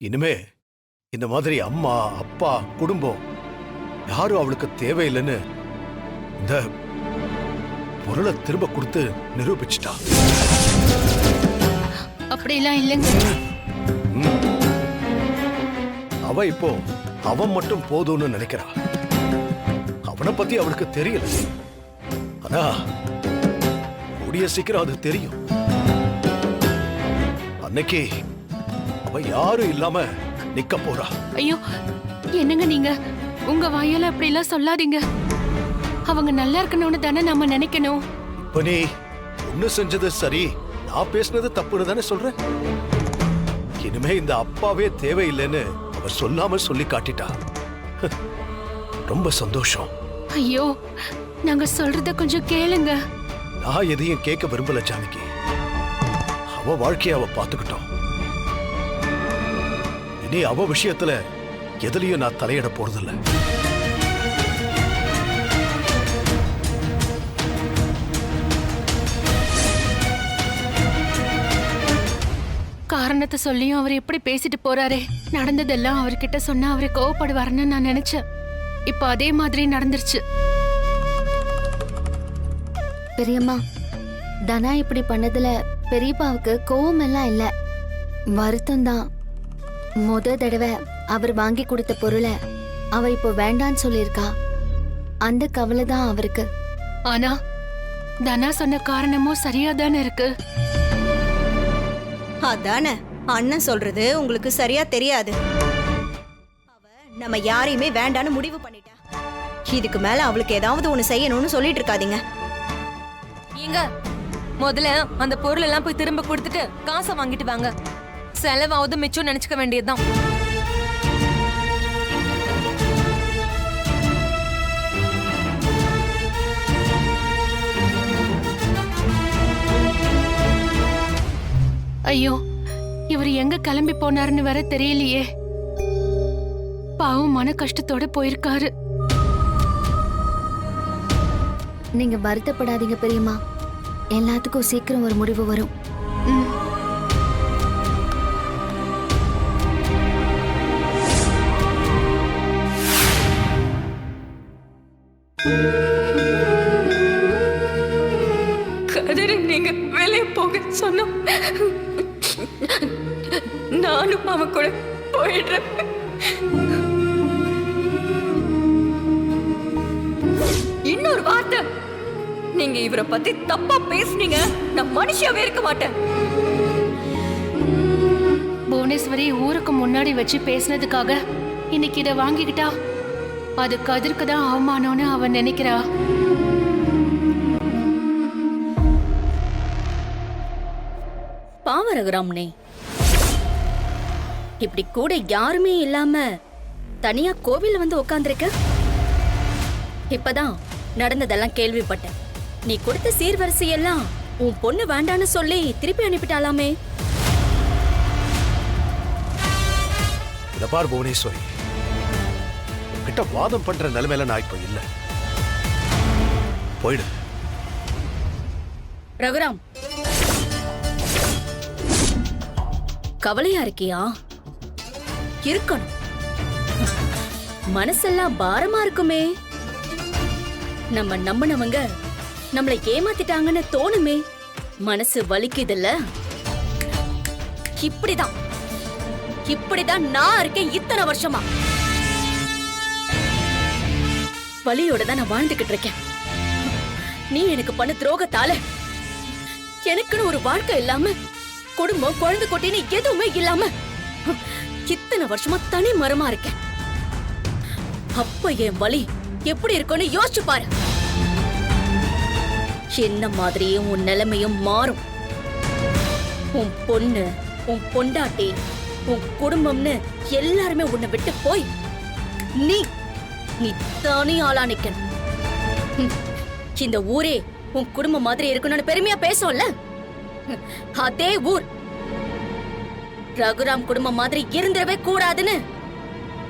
இனிமே இந்த மாதிரி அம்மா அப்பா குடும்பம் யாரும் அவளுக்கு தேவையில்லைன்னு இந்த பொருளை திரும்ப கொடுத்து நிரூபிச்சிட்டா. அப்படிலாம் இல்லைங்க. அவ இப்போ அவன் மட்டும் போதும்னு நினைக்கிறா. அவனை பத்தி அவளுக்கு தெரியல. ஆனா கூடிய சீக்கிரம் அது தெரியும். அன்னைக்கு அவ யாரும் இல்லாம நிக்க போறா. ஐயோ, என்னங்க நீங்க உங்க வாயால அப்படி எல்லாம் சொல்லாதீங்க. அவங்க நல்லா இருக்கணும்னு தானே நாம நினைக்கணும். இப்ப நீ ஒண்ணு செஞ்சது சரி, நான் பேசுனது தப்புன்னு தானே சொல்றேன். இனிமே இந்த அப்பாவே தேவையில்லைன்னு அவ சொல்லாம சொல்லி காட்டிட்டா. ரொம்ப சந்தோஷம். ஐயோ, நாங்க சொல்றத கொஞ்சம் கேளுங்க. நான் எதையும் கேட்க விரும்பல ஜானகி. அவ வாழ்க்கைய அவ பாத்துக்கிட்டோம். இனி அவ விஷயத்துல எதுலயும் நான் தலையிட போறதில்ல. காரணத்தை சொல்லியும் அவர் எப்படி பேசிட்டு போறாரே. நடந்ததெல்லாம் அவர்கிட்ட சொன்னா அவரை கோவப்படுவாருன்னு நான் நினைச்சேன். இப்ப அதே மாதிரி நடந்துருச்சு. பெரியம்மா, தனா இப்படி பண்ணதுல பெரியப்பாவுக்கு கோவம் எல்லாம் இல்ல, வருத்தம் தான். முத தடவை அவர் வாங்கி கொடுத்த பொருளை அவ இப்போ வேண்டான்னு சொல்லியிருக்கா. அந்த கவலை தான் அவருக்கு. ஆனா தனா சொன்ன காரணமும் சரியா தானே இருக்கு. அதானே அண்ணன் சொல்றது உங்களுக்கு சரியா தெரியாது. அவ நம்ம யாரையுமே வேண்டான்னு முடிவு பண்ணிட்டா. இதுக்கு மேல அவளுக்கு ஏதாவது ஒண்ணு செய்யணும்னு சொல்லிட்டு இருக்காதீங்க. ஏங்க, முதல்ல அந்த பொருள் எல்லாம் போய் திரும்ப கொடுத்துட்டு காசை வாங்கிட்டு வாங்க. செலவாவது மிச்சம் நினைச்சுக்க வேண்டியதுதான். ஐயோ, இவர் எங்க கிளம்பி போனாருன்னு வேற தெரியலையே. பாவம் மன கஷ்டத்தோட போயிருக்காரு. நீங்க வருத்தப்படாதீங்க பெரியம்மா, எல்லாத்துக்கும் சீக்கிரம் ஒரு முடிவு வரும். கதிர, நீங்க வெளியே போக சொன்னோம், நானும் அவன் கூட போயிடுறேன். இன்னொரு வார்த்தை நீங்க இவரை பத்தி தப்பா பேசுனீங்க, நான் மனுஷியாவே இருக்க மாட்டேன். புவனேஸ்வரி ஊருக்கு முன்னாடி வச்சு பேசினதுக்காக இன்னைக்கு இதை வாங்கிக்கிட்டா அது கதிர்க்கு தான் அவமானம்னு அவன் நினைக்கிறா. பாவரகுராம்னே, இப்படி கூட யாருமே இல்லாம தனியா கோவில்ல வந்து உட்கார்ந்திருக்க. இப்பதான் நடந்ததெல்லாம் கேள்விப்பட்டேன். நீ கொடுத்த சீர்வரிசையெல்லாம் உன் பொண்ணு வேண்டான்னு சொல்லி திருப்பி அனுப்பிட்டாலாமே. இத பார் புவனேஸ்வரி, உன்கிட்ட வாதம் பண்ற நிலைமையில நான் இப்ப இல்ல. போயிடு. ரகுராம், கவலையா இருக்கியா? இருக்கணும். மனசெல்லாம் பாரமா இருக்குமே. நம்ம நம்பினவங்க நம்மளை ஏமாத்திட்டாங்கன்னு தோணுமே. மனசு வலிக்குதுல்ல. இப்படிதான் நான் இருக்கேன் இத்தனை வருஷமா. வலியோட தான் நான் வாழ்ந்துகிட்டு இருக்கேன். நீ எனக்கு பண்ண துரோகத்தால எனக்குன்னு ஒரு வாழ்க்கை இல்லாம, குடும்பம் குழந்தை குட்டின்னு எதுவுமே இல்லாம இத்தனை வருஷமா தனி மரமா இருக்கேன். அப்ப என் வலி எப்படி இருக்கும்னு யோசிச்சு பாரு. என்ன மாதிரியே உன் நிலைமையும் மாறும். உன் பொண்ணு, உன் பொண்டாட்டி, உன் குடும்பம்னு எல்லாருமே உன்னை விட்டு போய் நீ தனி ஆளா நிக்கணும். இந்த ஊரே உன் குடும்பம் மாதிரி இருக்கணும்னு பெருமையா பேசும்ல, அதே ஊர் ரகுராம் குடும்பம் மாதிரி இருந்திரவே கூடாதுன்னு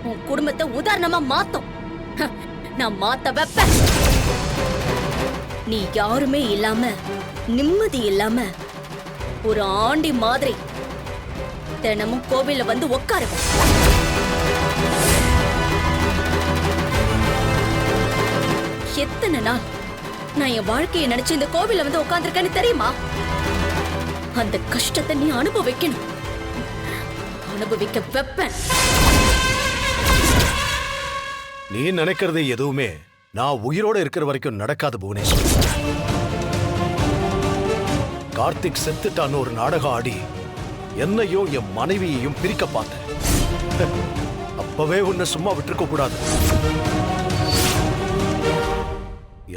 உன் குடும்பத்தை உதாரணமா மாத்தோம். நான் மாத்த வைப்பேன். நீ யாருமே இல்லாம, நிம்மதி இல்லாம, ஒரு ஆண்டி மாதிரி தினமும் கோவில்ல வந்து உட்காருவேன். எத்தனை நாள் நான் என் வாழ்க்கையை நினைச்சு இந்த கோவில்ல வந்து உட்கார்ந்திருக்கேன்னு தெரியுமா? அந்த கஷ்டத்தை நீ அனுபவிக்கணும். அனுபவிக்க வைப்பேன். நீ நினைக்கிறது எதுவுமே நான் உயிரோட இருக்கிற வரைக்கும் நடக்காது புவனேஸ்வரி. கார்த்திக் செத்துட்டான்னு ஒரு நாடகம் ஆடி என்னையும் என் மனைவியையும் பிரிக்க பார்த்தேன். அப்பவே உன்னை சும்மா விட்டுருக்க கூடாது.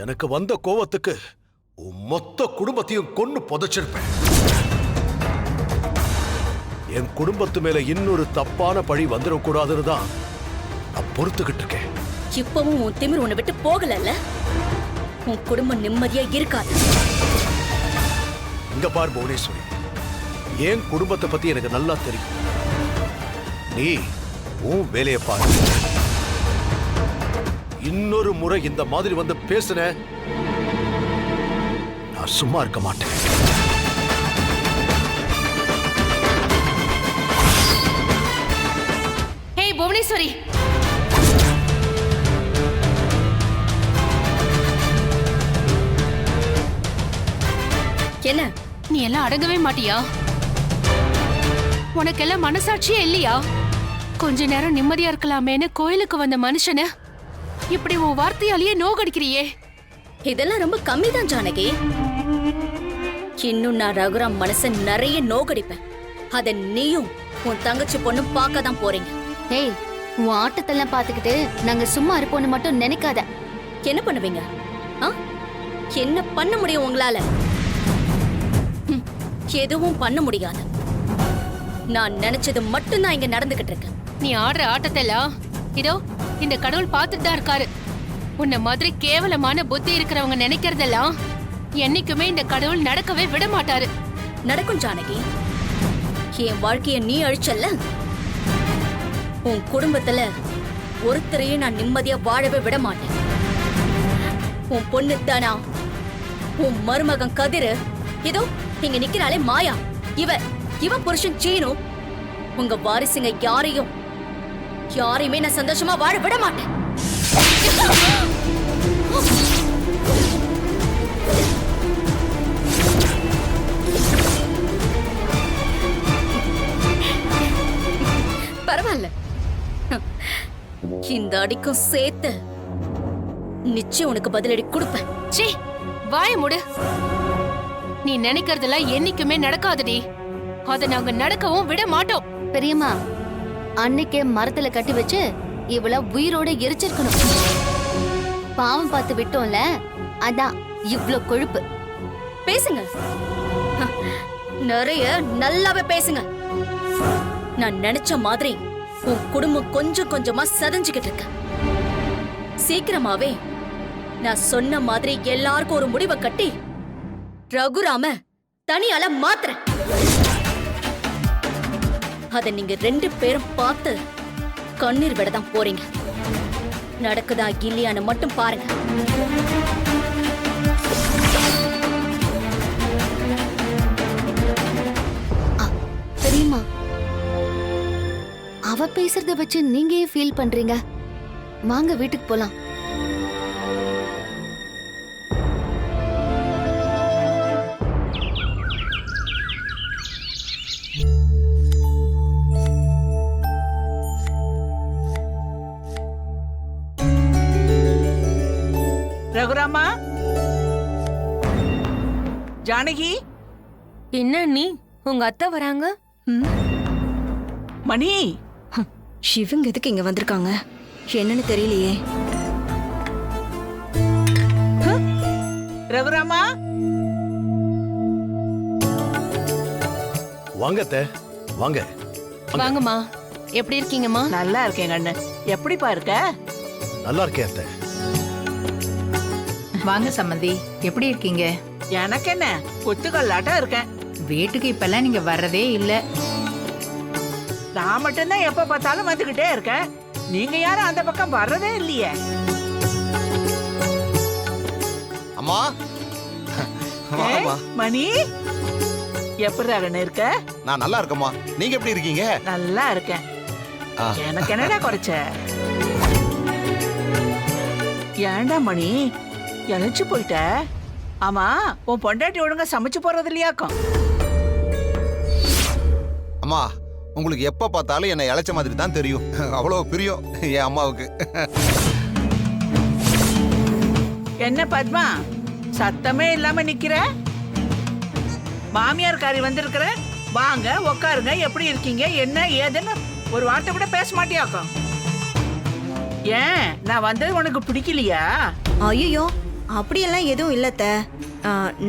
எனக்கு வந்த கோவத்துக்கு உன் மொத்த குடும்பத்தையும் கொன்னு புதைச்சிருப்பேன். என் குடும்பத்து மேல இன்னொரு தப்பான பழி வந்துடக்கூடாதுன்னு தான் நான் பொறுத்துக்கிட்டு இருக்கேன். இப்பவும் உன் திமிர் உன்னை விட்டு போகலல்ல? உன் குடும்பம் நிம்மதியா இருக்காது. இங்க பார் புவனேஸ்வரி, என் குடும்பத்தை பத்தி எனக்கு நல்லா தெரியும். நீ உன் வேலையை பாரு. இன்னொரு முறை இந்த மாதிரி வந்து பேசுன நான் சும்மா இருக்க மாட்டேன். ஹே புவனேஸ்வரி, என்ன? நீ எல்லாம் அடங்கவே மாட்டியா? உனக்கெல்லாம் மனசாட்சியே இல்லையா? கொஞ்ச நேரம் நிம்மதியா இருக்கலாமேன்னு கோயிலுக்கு வந்த மனுஷன இப்படி உன் வார்த்தையாலேயே நோகடிக்கிறியே. இதெல்லாம் ரொம்ப கம்மிதான் ஜானகி. இன்னும் நான் ரகுராம் மனச நிறைய நோகடிப்பேன். அத நீயும் உன் தங்கச்சி பொண்ணும் பார்க்க தான் போறீங்க. ஏய், உன் ஆட்டத்தெல்லாம் பாத்துக்கிட்டு நாங்க சும்மா இருப்போம்னு மட்டும் நினைக்காத. என்ன பண்ணுவீங்க? என்ன பண்ண முடியும் உங்களால? எதுவும் பண்ண முடியாது. நான் நினைச்சது மட்டும்தான் இங்க நடந்துகிட்டு இருக்கு. நீ ஆடுற ஆட்டத்தெல்லாம் இதோ இந்த கடவுள் பார்த்துட்டு தான் இருக்காரு. உன்னை மாதிரி கேவலமான புத்தி இருக்கிறவங்க நினைக்கிறதெல்லாம் என்னைக்குமே இந்த கடவுள் நடக்கவே விட மாட்டாரு. நடக்கும் ஜானகி. என் வாழ்க்கைய நீ அழிச்சல்ல, உன் குடும்பத்துல ஒருத்தரையும் நான் நிம்மதியா வாழவே விட மாட்டேன். உன் பொண்ணு தானா, உன் மருமகன் கதிரு, இதோ இங்க நிக்கிறாளே மாயா, இவ புருஷன் சீனு, உங்க வாரிசுங்க யாரையுமே நான் சந்தோஷமா வாழ விட மாட்டேன். பரவாயில்ல, இந்த அடிக்கும் சேர்த்து நிச்சயம் உனக்கு பதிலடி கொடுப்பேன். சீ, வாய மூடு. நீ நினைக்கிறதெல்லாம் என்னைக்குமே நடக்காதடி. அத நாங்க நடக்கவும் விட மாட்டோம். பெரியம்மா, அன்னைக்கே மரத்துல கட்டி வச்சு இவள உயிரோட எரிச்சிருக்கணும். பாவம் பார்த்து விட்டோம்ல, அதான் இவ்ளோ கொழுப்பு. பேசுங்க, நிறைய நல்லாவே பேசுங்க. நான் நினைச்ச மாதிரி உன் குடும்பம் கொஞ்சம் கொஞ்சமா சதஞ்சுக்கிட்டு இருக்க. சீக்கிரமாவே நான் சொன்ன மாதிரி எல்லாருக்கும் ஒரு முடிவை கட்டி ரகுராம தனியால மாத்துறேன். அத நீங்க 2 பேரும் பார்த்து கண்ணீர் விடதான் போறீங்க. நடக்குதா இல்லையான்னு மட்டும் பாருங்க. பெரியம்மா, அவ பேசுறத வச்சு நீங்க ஏன் ஃபீல் பண்றீங்க? வாங்க வீட்டுக்கு போலாம். ரகுராமா, ஜானகி, என்ன நீ உங்க அத்தை வராங்க? மணி, இவங்க எதுக்கு இங்க வந்திருக்காங்க என்னன்னு தெரியலையே. ரகுராமா, வாங்க அத்தை, வாங்க. வாங்கம்மா. எப்படி இருக்கீங்கம்மா? நல்லா இருக்கேன் கண்ணு. எப்படிப்பா இருக்க? நல்லா இருக்கேன் அத்தை. வாங்க சம்மந்தி, எப்படி இருக்கீங்க? எனக்கு என்ன, குத்துக்கல்லாட்டம் இருக்கேன். வீட்டுக்கு இப்பெல்லாம் நீங்க வர்றதே இல்ல. நான் மட்டும்தான் எப்ப பார்த்தாலும் வந்துகிட்டே இருக்கேன். நீங்க யாரும் அந்த பக்கம் வர்றதே இல்லையே. அம்மா, ஏய், மணி, எப்படி அகன்னு இருக்க? நான் நல்லா இருக்கேம்மா. நீங்க எப்படி இருக்கீங்க? நல்லா இருக்கேன். ஆ. எனக்கு என்னடா குறைச்ச? ஏன்டா மணி இழைச்சு போயிட்ட? ஆமா, உன் பொண்டாட்டி ஒழுங்கா சமைச்சு போறது இல்லையாக்கும்? அம்மா, உங்களுக்கு எப்ப பார்த்தாலும் என்னை இளைச்ச மாதிரி தான் தெரியும். அவ்வளவு பிரியம் என் அம்மாவுக்கு. என்ன பத்மா, சத்தமே இல்லாம நிக்கிற? மாமியார் காரி வந்திருக்கிற, வாங்க உக்காருங்க, எப்படி இருக்கீங்க, என்ன ஏதுன்னு ஒரு வார்த்தை கூட பேச மாட்டியாக்கும்? ஏன் நான் வந்தது உனக்கு பிடிக்கலையா? ஐயோ அப்படியெல்லாம் எதுவும் இல்லத்த.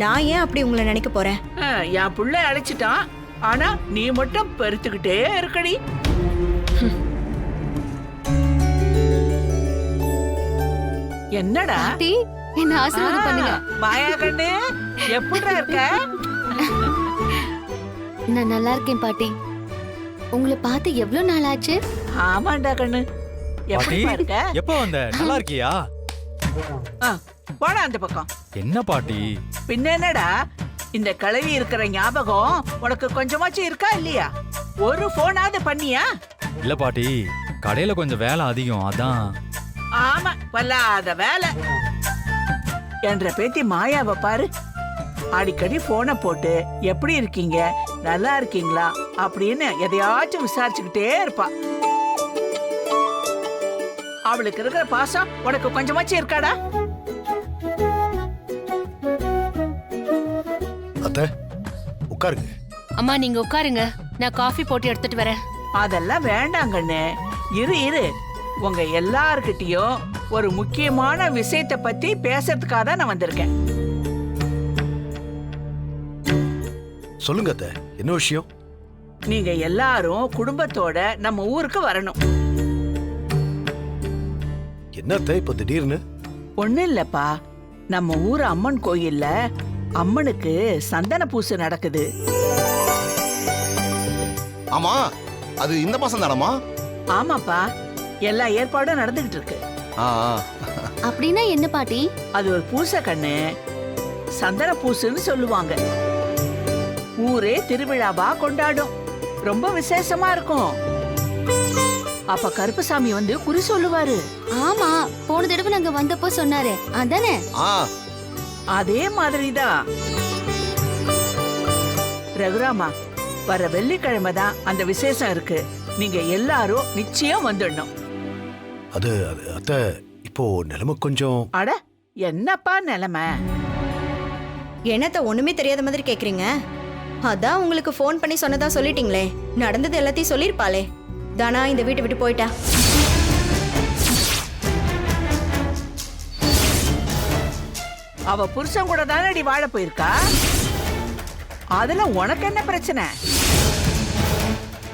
நான் ஏன் அப்படி உங்களை நினைக்க போறேன்? என் புள்ள அழைச்சிட்டான், ஆனா நீ மட்டும் பெருத்துக்கிட்டே இருக்கடி. என்னடா பாட்டி என்ன ஆசீர்வாதம் பண்ணுங்க. மாயா கண்ணு, எப்படிடா இருக்க? நான் நல்லா இருக்கேன் பாட்டி. உங்களை பார்த்து எவ்வளவு நாள் ஆச்சு? ஆமாண்டா கண்ணு, எப்படி இருக்க? எப்ப வந்த? நல்லா இருக்கியா? போடா அந்த பக்கம். என்ன பாட்டி? பின்ன என்னடா, இந்த கிளவி இருக்கிற ஞாபகம் உனக்கு கொஞ்சமாச்சும் இருக்கா இல்லையா? ஒரு போனாவது பண்ணியா? இல்ல பாட்டி, கடையில கொஞ்சம் வேலை அதிகம், அதான். ஆமா, வல்லாத வேலை. என்ற பேத்தி மாயாவை பாரு, அடிக்கடி போனை போட்டு எப்படி இருக்கீங்க, நல்லா இருக்கீங்களா அப்படின்னு எதையாச்சும் விசாரிச்சுக்கிட்டே இருப்பா. அவளுக்கு இருக்கிற பாசம் உனக்கு கொஞ்சமாச்சும் இருக்காடா? அத்தை உட்காருங்க. அம்மா நீங்க உட்காருங்க, நான் காஃபி போட்டு எடுத்துட்டு வரேன். அதெல்லாம் வேண்டாங்கண்ணே, இரு இரு. உங்க எல்லார்கிட்டயும் ஒரு முக்கியமான விஷயத்தை பத்தி பேசுறதுக்காக தான் நான் வந்திருக்கேன். சொல்லுங்க அத்தை, என்ன விஷயம்? நீங்க எல்லாரும் குடும்பத்தோட நம்ம ஊருக்கு வரணும். என்னத்த இப்ப திடீர்னு? ஒண்ணு இல்லப்பா, நம்ம ஊர் அம்மன் கோயில்ல அம்மனுக்கு சந்தன பூசை நடக்குது. ஆமா, அது இந்த மாசம் தானம்மா? ஆமாப்பா, எல்லா ஏற்பாடும் நடந்துகிட்டு இருக்கு. ஆ, ஆ. அப்படின்னா என்ன பாட்டி? அது ஒரு பூசை கண்ணு, சந்தன பூசுன்னு சொல்லுவாங்க. ஊரே திருவிழாவா கொண்டாடும், ரொம்ப விசேஷமா இருக்கும். அப்ப கருப்பசாமி வந்து குறி சொல்லுவாரு. ஆமா, போன தடவை நாங்க வந்தப்போ சொன்னாரு, அதானே? ஆ, அதே மாதிரிதான். ரகுராமா, வர வெள்ளிக்கிழமை தான் அந்த விசேஷம் இருக்கு. நீங்க எல்லாரும் நிச்சயம் வந்துடணும். அது அத்தை, இப்போ நிலைமை கொஞ்சம். அட என்னப்பா நிலைமை? என்னத்த ஒண்ணுமே தெரியாத மாதிரி கேக்குறீங்க? அதான் உங்களுக்கு ஃபோன் பண்ணி சொன்னதா சொல்லிட்டீங்களே, நடந்தது எல்லாத்தையும் சொல்லிருப்பாளே. தானா இந்த வீட்டை விட்டு போயிட்டா. அவ புருஷன் கூட தானடி வாழ போயிருக்கா. அதுல உனக்கு என்ன பிரச்சனை?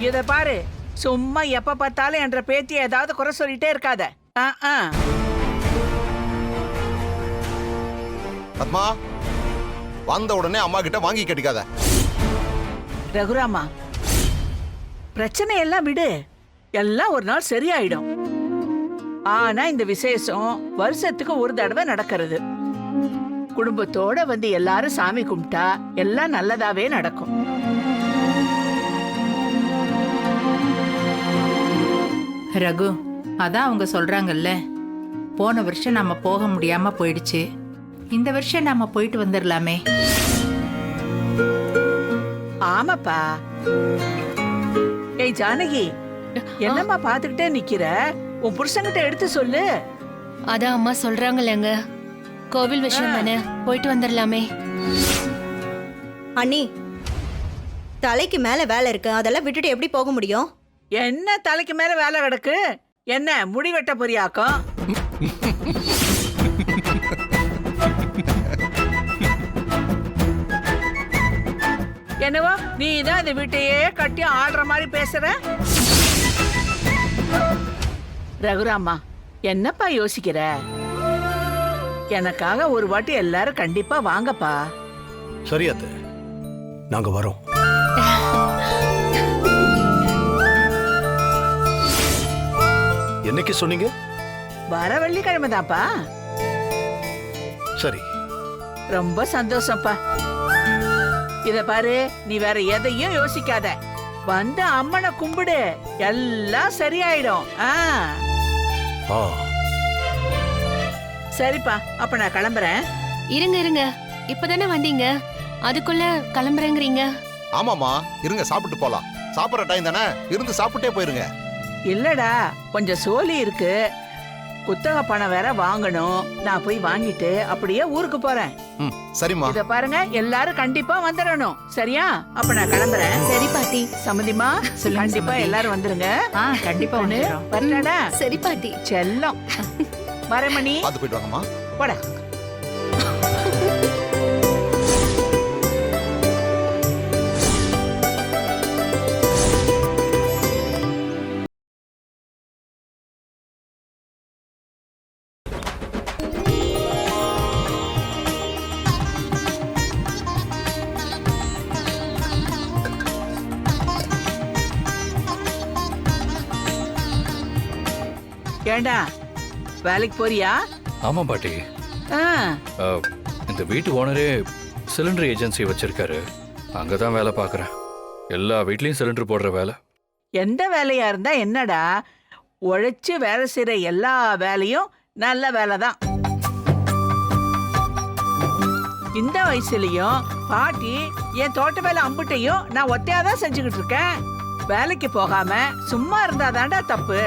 இத பாரு, சும்மா எப்ப பார்த்தாலும் என்ற பேத்தி ஏதாவது குறை சொல்லிட்டே இருக்காத. பத்மா, வந்த உடனே அம்மா கிட்ட வாங்கி கட்டிக்காத. ரகுராமா, பிரச்சனை எல்லாம் விடு, எல்லாம் ஒரு நாள் சரியாயிடும். ஆனா இந்த விசேஷம் வருஷத்துக்கு ஒரு தடவை நடக்கிறது. குடும்பத்தோட வந்து எல்லாரும் சாமி கும்பிட்டா எல்லாம் நல்லதாவே நடக்கும். ரகு, அதான் அவங்க சொல்றாங்கல்ல, போன வருஷம் நம்ம போக முடியாம போயிடுச்சு, இந்த வருஷம் நாம போயிட்டு வந்துடலாமே. ஆமாப்பா. ஏய் ஜானகி, என்னம்மா பாத்துக்கிட்டே நிக்கிற? உன் புருஷன்கிட்ட எடுத்து சொல்லு. அதான் அம்மா சொல்றாங்கல்லங்க, கோவில் விஷயம் தானே, போயிட்டு வந்துடலாமே. அண்ணி, தலைக்கு மேல வேலை இருக்கு, அதெல்லாம் விட்டுட்டு எப்படி போக முடியும்? என்ன தலைக்கு மேல வேலை கிடக்கு? என்ன முடி வெட்ட பொரியாக்கும்? என்னவோ நீ தான் இந்த வீட்டையே கட்டி ஆடுற மாதிரி பேசுற. ரகுராமா, என்னப்பா யோசிக்கிற? எனக்காக ஒரு வாட்டி எல்லாரும் கண்டிப்பா வாங்கப்பா. சரி அத்தை, நாங்க வரோம். என்னைக்கு சொன்னீங்க? வர வெள்ளிக்கிழமை தான்ப்பா. சரி. ரொம்ப சந்தோஷம்ப்பா. இத பாரு, நீ வேற எதையும் யோசிக்காத. வந்து அம்மனை கும்பிடு, எல்லாம் சரியாயிடும். ஆ, சரிப்பா, அப்ப நான் கிளம்புறேன். இருங்க இப்பதானே வந்தீங்க, அதுக்குள்ள கிளம்புறேங்கிறீங்க. ஆமாமா, இருங்க சாப்பிட்டு போலாம். சாப்பிட்ற டைம் தானே, இருந்து சாப்பிட்டே போயிருங்க. இல்லடா, கொஞ்சம் சோலி இருக்கு. புத்தக பணம் வேற வாங்கணும். நான் போய் வாங்கிட்டு அப்படியே ஊருக்கு போறேன். சரிம்மா. இத பாருங்க, எல்லாரும் கண்டிப்பா வந்துடணும். சரியா? அப்ப நான் கிளம்புறேன். சரி பாட்டி. சம்மதிமா, கண்டிப்பா எல்லாரும் வந்துருங்க. கண்டிப்பா ஒண்ணு வந்துடுறோம். வரலடா. சரி பாட்டி. செல்லம். வரமணி, பார்த்து போயிட்டு வாங்கம்மா. போட. ஏண்டா, வேலைக்கு போறியா? ஆமா பாட்டி. ஆ, இந்த வீட்டு ஓனரே சிலிண்டர் ஏஜென்சி வச்சிருக்காரு. அங்கதான் வேலை பார்க்கறேன். எல்லா வீட்லயும் சிலிண்டர் போடுற வேலை. எந்த வேலையா இருந்தா என்னடா, உழைச்சு வேலை செய்யற எல்லா வேலையும் நல்ல வேலை தான். இந்த வயசுலயும் பாட்டி என் தோட்ட வேலை அம்புட்டையும் நான் ஒத்தையாதான் செஞ்சுக்கிட்டு இருக்கேன். வேலைக்கு போகாம சும்மா இருந்தா தாண்டா தப்பு.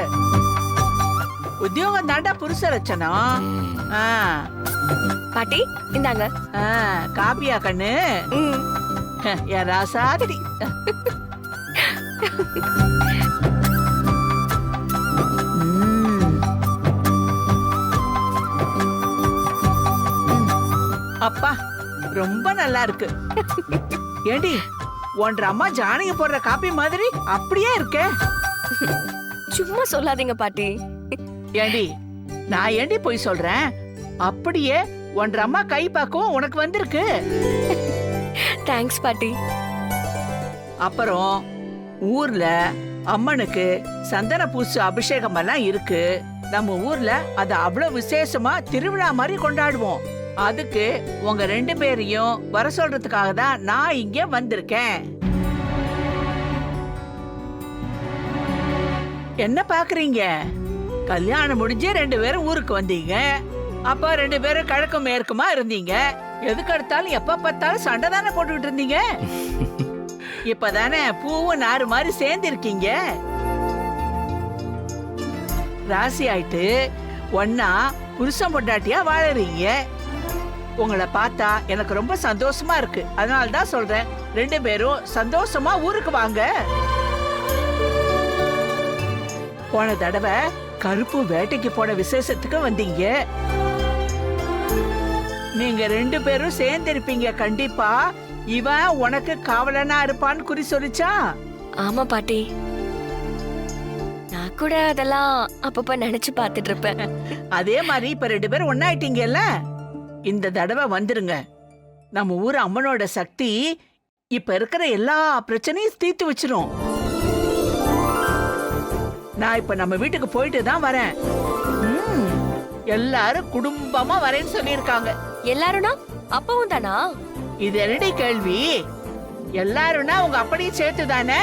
உத்தியோகம் தாண்டா புருஷ லட்சணம். ஆ, பாட்டி இந்தாங்க. காப்பியா கண்ணு? என் ராசாதி. அப்பா, ரொம்ப நல்லா இருக்கு. ஏண்டி, ஒன்ற அம்மா ஜானகி போடுற காப்பி மாதிரி அப்படியே இருக்கே. சும்மா சொல்லாதீங்க பாட்டி. ஏண்டி, நான் ஏண்டி போய் சொல்றேன்? அப்படியே ஒன்ற அம்மா கை பக்குவம் உனக்கு வந்திருக்கு. தேங்க்ஸ் பாட்டி. அப்புறம் ஊர்ல அம்மனுக்கு சந்தன பூசு அபிஷேகம் எல்லாம் இருக்கு. நம்ம ஊர்ல அது அவ்வளவு விசேஷமா திருவிழா மாதிரி கொண்டாடுவோம். அதுக்கு உங்க 2 பேரையும் வர சொல்றதுக்காக தான் நான் இங்க வந்திருக்கேன். என்ன பாக்குறீங்க? கல்யாணம் முடிஞ்சு 2 பேரும் ஊருக்கு வந்தீங்க. அப்ப 2 பேரும் கிழக்கும் மேற்குமா இருந்தீங்க. எதுக்கு எடுத்தாலும் எப்ப பார்த்தாலும் சண்டை தானே போட்டுக்கிட்டு இருந்தீங்க. இப்பதானே பூவும் நாறு மாதிரி சேர்ந்து இருக்கீங்க. ராசி ஆயிட்டு ஒன்னா புருஷன் பொண்டாட்டியா வாழறீங்க. உங்களை பார்த்தா எனக்கு ரொம்ப சந்தோஷமா இருக்கு. அதனால தான் சொல்றேன், 2 பேரும் சந்தோஷமா ஊருக்கு வாங்க. போன தடவை கருப்பு வேட்டைக்கு போன விசேஷத்துக்கு வந்தீங்க. நீங்க 2 பேரும் சேர்ந்து இருப்பீங்க கண்டிப்பா. இவன் உனக்கு காவலனா இருப்பான்னு குறி சொல்லிச்சா? ஆமா பாட்டி, நான் கூட அதெல்லாம் அப்பப்ப நினைச்சு பார்த்துட்டு இருப்பேன். அதே மாதிரி இப்ப 2 பேரும் ஒன்னாயிட்டீங்கல்ல. இந்த தடவை வந்துருங்க. நம்ம ஊர் அம்மனோட சக்தி இப்ப இருக்கிற எல்லா பிரச்சனையும் தீர்த்து வச்சிரும். நான் இப்ப நம்ம வீட்டுக்கு போயிட்டு தான் வரேன். எல்லாரும் குடும்பமா வரேன்னு சொல்லியிருக்காங்க. எல்லாரும்னா அப்பவும் தானா? இது என்னடி கேள்வி? எல்லாரும்னா உங்க அப்படியே சேர்த்து தானே.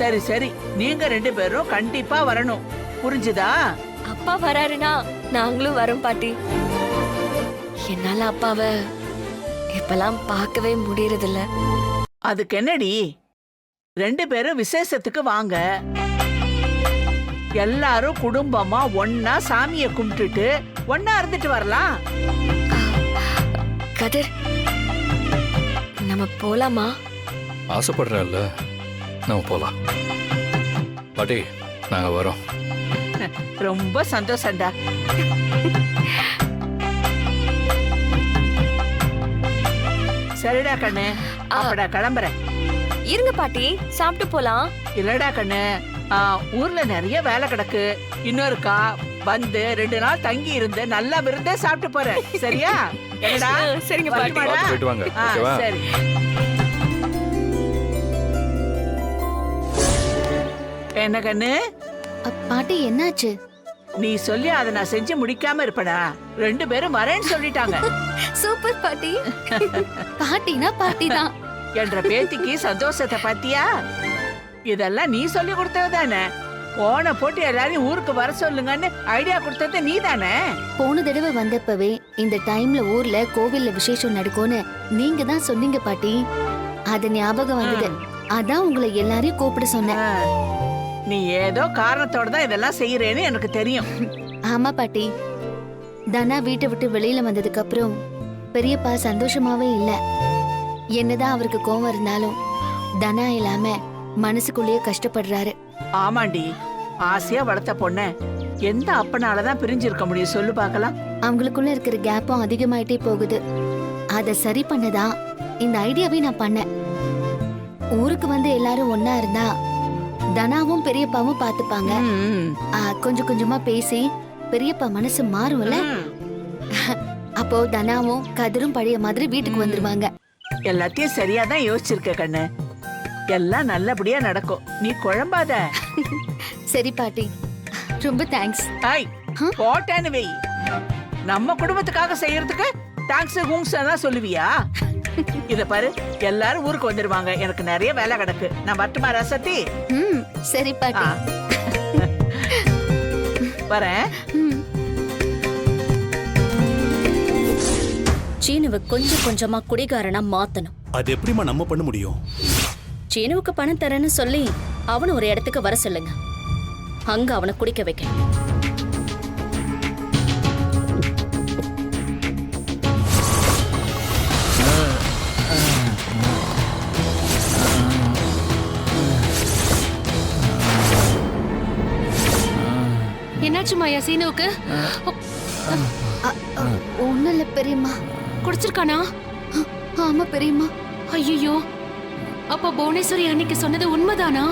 சரி சரி, நீங்க 2 பேரும் கண்டிப்பா வரணும். புரிஞ்சுதா? அப்பா வராருனா நாங்களும் வரோம் பாட்டி. என்னால அப்பாவை இப்பெல்லாம் பார்க்கவே முடியறதில்ல. அதுக்கு என்னடி, 2 பேரும் விசேஷத்துக்கு வாங்க. எல்லாரும் குடும்பமா ஒன்னா சாமியை கும்பிட்டுட்டு ஒன்னா இருந்துட்டு வரலாம். கதிர், நம்ம போலாமா? ஆசைப்படுறேன்ல, நம்ம போலாம். பாட்டி, நாங்க வரோம். ரொம்ப சந்தோஷம்டா. சரிடா கண்ணு, அப்படா கிளம்புறேன். இருங்க பாட்டி, சாப்பிட்டு போலாம். இல்லடா கண்ணு, ஊர்ல நிறைய வேலை கிடக்கு. இன்னொருக்கா வந்து 2 நாள் தங்கி இருந்து நல்லா விருந்தே சாப்பிட்டு போறேன். சரியா? என்னடா? சரிங்க பாட்டி. வரட்டுமாடா? பார்த்து போயிட்டு வாங்க. ஓகேவா? சரி. என்ன கண்ணு? பாட்டி என்னாச்சு? நீ சொல்லி அதை நான் செஞ்சு முடிக்காம இருப்பனா? 2 பேரும் வரேன்னு சொல்லிட்டாங்க. சூப்பர் பாட்டி. பாட்டினா பாட்டி தான். என்ற பேத்திக்கு சந்தோஷத்தை பத்தியா? இதெல்லாம் நீ சொல்லி கொடுத்தது தானே. போன போட்டு எல்லாரையும் ஊருக்கு வர சொல்லுங்கன்னு ஐடியா கொடுத்தது நீ தானே. போன தடவை வந்தப்பவே இந்த டைம்ல ஊர்ல கோவில்ல விசேஷம் நடக்கும்னு நீங்க தான் சொன்னீங்க பாட்டி. அது ஞாபகம் வந்தது. அதான் உங்களை எல்லாரையும் கூப்பிட சொன்னேன். நீ ஏதோ காரணத்தோட தான் இதெல்லாம் செய்யறேன்னு எனக்கு தெரியும். ஆமா பாட்டி. தனா வீட்டை விட்டு வெளியில வந்ததுக்கு அப்புறம் பெரியப்பா சந்தோஷமாவே இல்ல. என்னதான் அவருக்கு கோவம் இருந்தாலும் தனா இல்லாம மனசுக்குள்ளேயே கஷ்டப்படுறாரு. ஆமாண்டி, ஆசையா வளர்த்த பொண்ண எந்த அப்பனாலதான் பிரிஞ்சிருக்க முடியும் சொல்லு பார்க்கலாம். அவங்களுக்குள்ள இருக்கிற கேப்பும் அதிகமாயிட்டே போகுது. அத சரி பண்ணதான் இந்த ஐடியாவை நான் பண்ணேன். ஊருக்கு வந்து எல்லாரும் ஒன்னா இருந்தா தனாவும் பெரியப்பாவும் பாத்துப்பாங்க. கொஞ்சம் கொஞ்சமா பேசி பெரியப்பா மனசு மாறும்ல. அப்போ தனாவும் கதிரும் பழைய மாதிரி வீட்டுக்கு வந்துருவாங்க. எல்லாத்தையும் சரியாதான் யோசிச்சிருக்க கண்ணு. எல்லாம் நல்லபடியா நடக்கும், நீ குழம்பாத. சரி பாட்டி, ரொம்ப தேங்க்ஸ். ஐய், போட்டான்னு வை. நம்ம குடும்பத்துக்காக செய்யறதுக்கு தேங்க்ஸ் ஹூங்ஸ் தான் சொல்லுவியா? இத பாரு, எல்லாரும் ஊருக்கு வந்துருவாங்க. எனக்கு நிறைய வேலை கிடக்கு. நான் வரட்டுமா ரசத்தி? சரி பாட்டி. வரேன். சீனுவை கொஞ்சம் கொஞ்சமா குடிகாரனா மாத்தணும். அது எப்படிமா நம்ம பண்ண முடியும்? சீனுவுக்கு பணம் தரேன்னு சொல்லி அவனை ஒரு இடத்துக்கு வர சொல்லுங்க. அங்க அவனை குடிக்க வைக்க. என்னாச்சு மாயா சீனுவுக்கு? ஒண்ணும் இல்ல பெரியம்மா. குடிச்சிருக்கானா? ஆமா பெரியம்மா. ஐயோ, அப்ப புவனேஸ்வரி அன்னைக்கு சொன்னது உண்மைதானா?